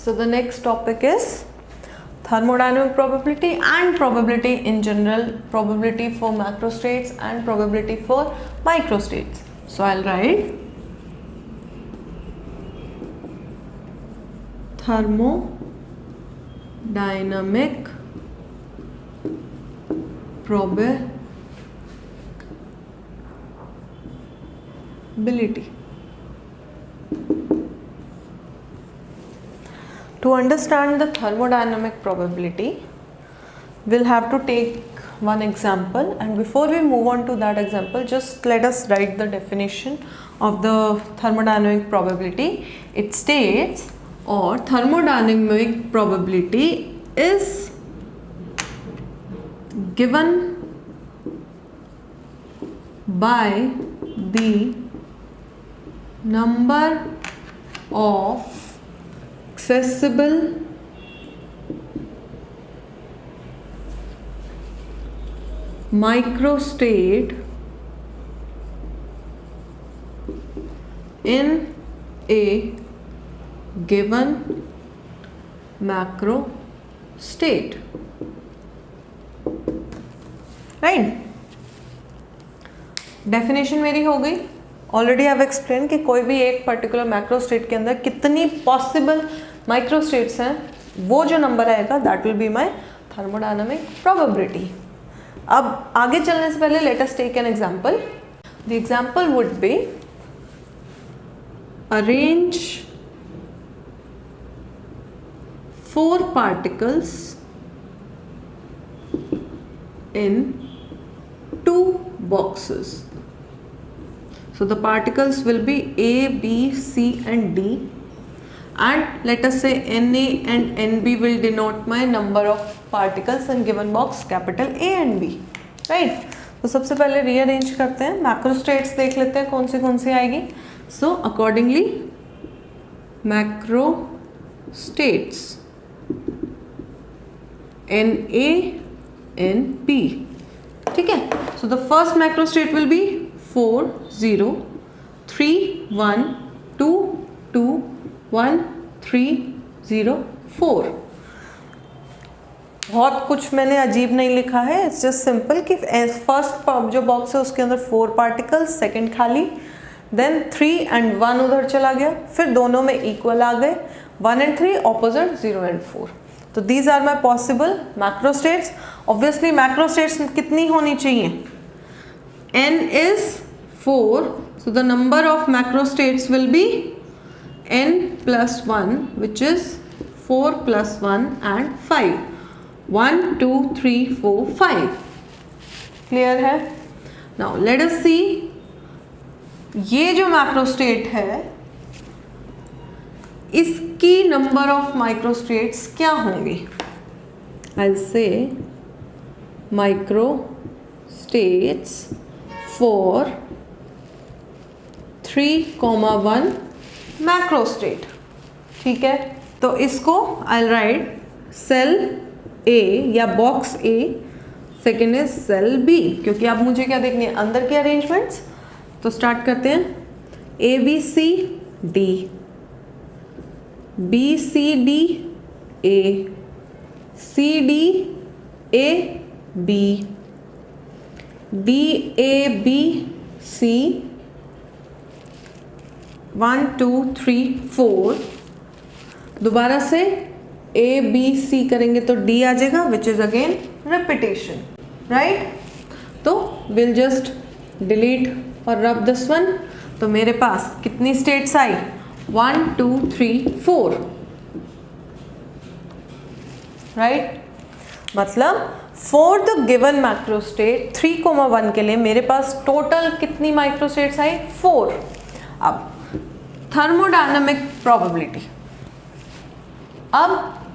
So the next topic is thermodynamic probability and probability in general, probability for macrostates and probability for microstates. So I'll write thermodynamic probability. To understand the thermodynamic probability, we'll have to take one example, and before we move on to that example, just let us write the definition of the thermodynamic probability. It states, or thermodynamic probability is given by the number of accessible microstate in a given macro state, right? Definition मेरी हो गई. Already I have explain कि कोई भी एक particular macro state के अंदर कितनी पॉसिबल माइक्रो स्टेट्स हैं, वो जो नंबर आएगा that will be my thermodynamic probability. अब आगे चलने से पहले let us take an example. The example would be arrange 4 particles in 2 boxes. So the particles will be A, B, C and D, and let us say Na and Nb will denote my number of particles in given box capital A and B, right? तो सबसे पहले rearrange करते हैं, macro states देख लेते हैं कौन सी आएगी. So accordingly macro states Na, Np, ठीक है. So the first macro state will be 4 0 3 1 2 2 1 3 0 4. बहुत कुछ मैंने अजीब नहीं लिखा है, इट्स जस्ट सिंपल कि फर्स्ट जो बॉक्स है उसके अंदर 4 पार्टिकल्स, सेकंड खाली, देन 3 and 1 उधर चला गया, फिर दोनों में इक्वल आ गए, 1 and 3 ऑपोजिट 0 and 4. तो these are my possible macro states. Obviously macro states कितनी होनी चाहिए? n is 4, so the number of macro states will be n plus 1, which is 4 plus 1 and 5. 1 2 3 4 5. Clear है? नाउ लेट अस सी ये जो macro state है इसकी number of micro states क्या होंगी? I say micro states for 3,1 macro state. ठीक है, तो इसको आई राइट सेल ए या box A, second is cell B, क्योंकि अब मुझे क्या देखनी है? अंदर के अरेंजमेंट्स. तो स्टार्ट करते हैं. A B C D, B C D A, C D A B, B A B C, 1 2 3 4. दोबारा से ए बी सी करेंगे तो डी आ जाएगा, which is again repetition, right? तो विल जस्ट डिलीट और रब दिस वन. तो मेरे पास कितनी स्टेट्स आई? 1 2 3 4, राइट? मतलब for the given macro state 3,1 के लिए मेरे पास टोटल कितनी माइक्रो स्टेट्स आई? 4. अब थर्मोडायनामिक प्रोबेबिलिटी. अब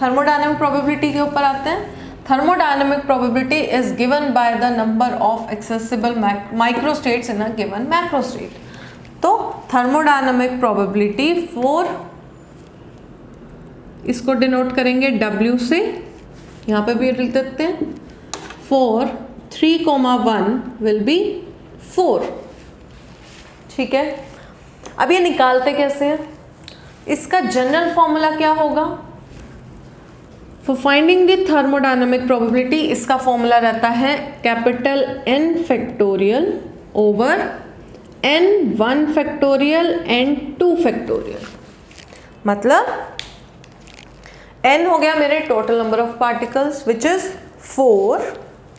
थर्मोडायनामिक प्रोबेबिलिटी के ऊपर आते हैं. Thermodynamic probability is given by the number of accessible micro states in a given macro state. तो थर्मोडायनामिक प्रोबेबिलिटी फॉर, इसको डिनोट करेंगे W से, यहाँ पे भी लिख देते हैं. For 3,1 will be 4. ठीक है, अब ये निकालते कैसे हैं? इसका जनरल फॉर्मूला क्या होगा? For finding the thermodynamic probability इसका फॉर्मूला रहता है capital N factorial over N1 factorial N2 factorial. मतलब N हो गया मेरे total number of particles which is 4,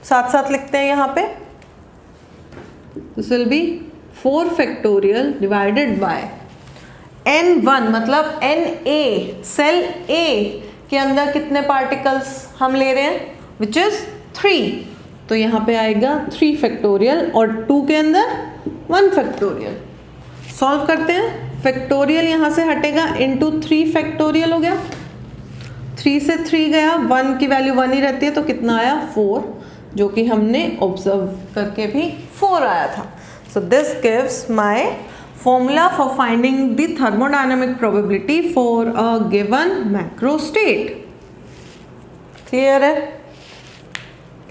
साथ साथ लिखते हैं यहाँ पे, this will be 4 factorial divided by N1 मतलब Na सेल A के अंदर कितने पार्टिकल्स हम ले रहे हैं विच इज 3, तो यहाँ पे आएगा 3 फैक्टोरियल और 2 के अंदर 1 फैक्टोरियल। सॉल्व करते हैं, फैक्टोरियल यहाँ से हटेगा इनटू 3 फैक्टोरियल हो गया, 3 से 3 गया, 1 की वैल्यू 1 ही रहती है तो कितना आया 4, जो कि हमने ऑब्जर्व करके भी 4 आया था। So this gives my formula for finding the thermodynamic probability for a given macro state। Clear है?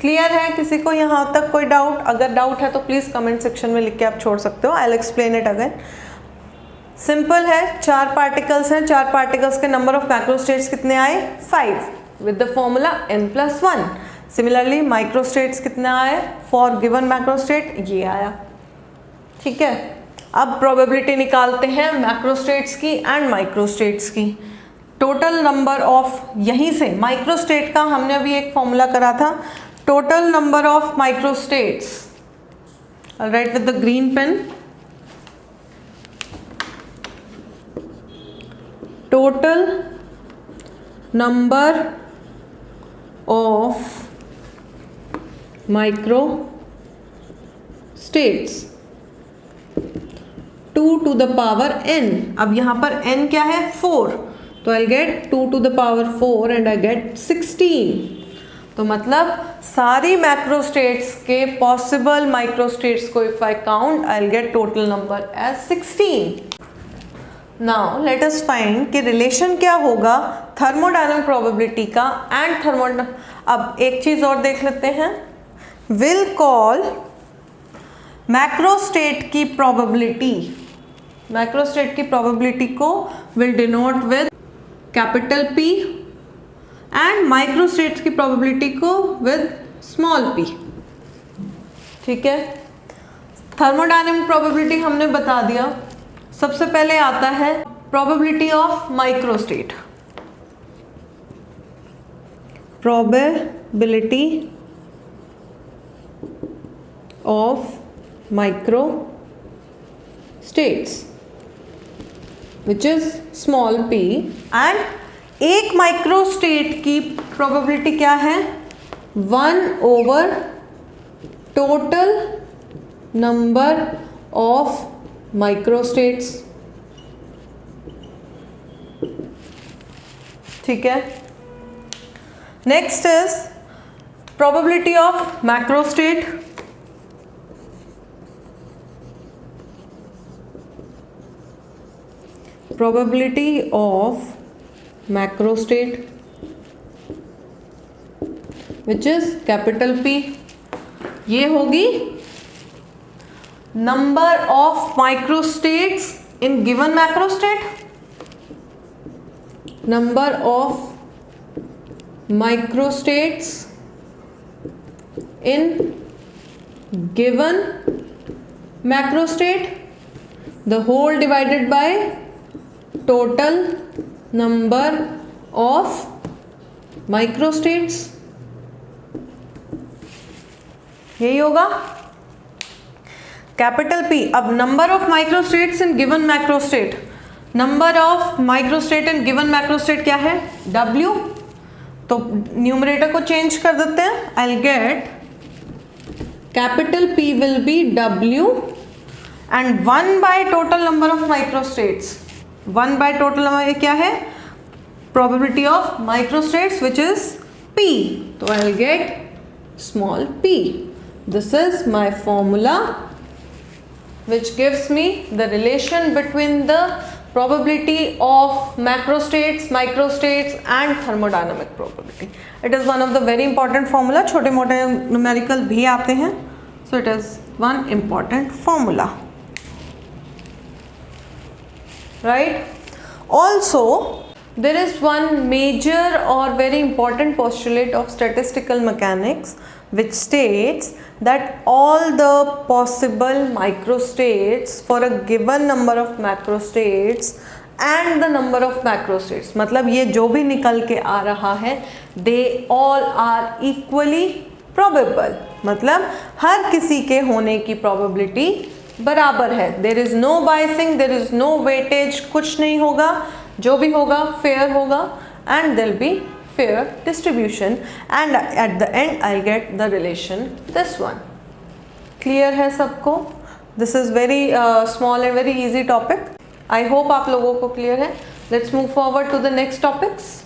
क्लियर है? किसी को यहाँ तक कोई डाउट? अगर डाउट है तो प्लीज़ कमेंट सेक्शन में लिख के आप छोड़ सकते हो। I will explain it again. Simple है, 4 पार्टिकल्स हैं, 4 पार्टिकल्स के नंबर ऑफ मैक्रो स्टेट्स कितने आए 5 with the formula n+1। Similarly micro states कितने आए फॉर गिवन मैक्रो स्टेट, ये आया। ठीक है, अब प्रोबेबिलिटी निकालते हैं मैक्रो स्टेट्स की एंड माइक्रो स्टेट्स की। टोटल नंबर ऑफ, यहीं से माइक्रो स्टेट का हमने अभी एक फॉर्मूला करा था, total number of micro states, I write with the green pen, total number of micro states 2 to the power n। अब यहाँ पर n क्या है 4, तो I get 2 to the power 4 and I get 16। तो मतलब सारी मैक्रो स्टेट्स के पॉसिबल माइक्रो स्टेट्स को if I count I will get total number as 16। Now let us find कि रिलेशन क्या होगा थर्मोडायनामिक प्रोबेबिलिटी का एंड अब एक चीज और देख लेते हैं, विल कॉल मैक्रो स्टेट की प्रोबेबिलिटी, मैक्रो स्टेट की प्रोबेबिलिटी को will denote with capital P and micro states की प्रोबेबिलिटी को विद स्मॉल p। ठीक है, थर्मोडायनामिक प्रोबेबिलिटी हमने बता दिया। सबसे पहले आता है probability of micro state, probability of micro states which is small p and एक माइक्रो स्टेट की प्रोबेबिलिटी क्या है 1 over total number of micro states. ठीक है, next is probability of macro state, probability of macro state which is capital P। ये होगी number of micro states in given macro state, number of micro states in given macro state, the whole divided by total number of micro states, यही होगा capital P। अब number of micro states in given macro state, number of micro state in given macro state क्या है W, तो numerator को change कर देते हैं, आई will get capital P will be W and 1 by total number of micro states, 1 by total number क्या है probability of micro states which is P, तो आई will gate small p। This is my formula which gives me the relation between the probability of macro states, micro states and thermodynamic probability. It is one of the very important formula, छोटे मोटे numerical भी आते हैं, so it is one important formula, right? Also there is one major or very important postulate of statistical mechanics which states that all the possible microstates for a given number of macrostates and the number of macrostates, मतलब ये जो भी निकल के आ रहा है they all are equally probable, मतलब हर किसी के होने की probability बराबर है. There is no biasing, there is no weightage, कुछ नहीं होगा, जो भी होगा fair होगा and there will be fair distribution and at the end I'll get the relation this one. Clear है सबको? This is very small and very easy topic. I hope आप लोगों को clear है. Let's move forward to the next topics.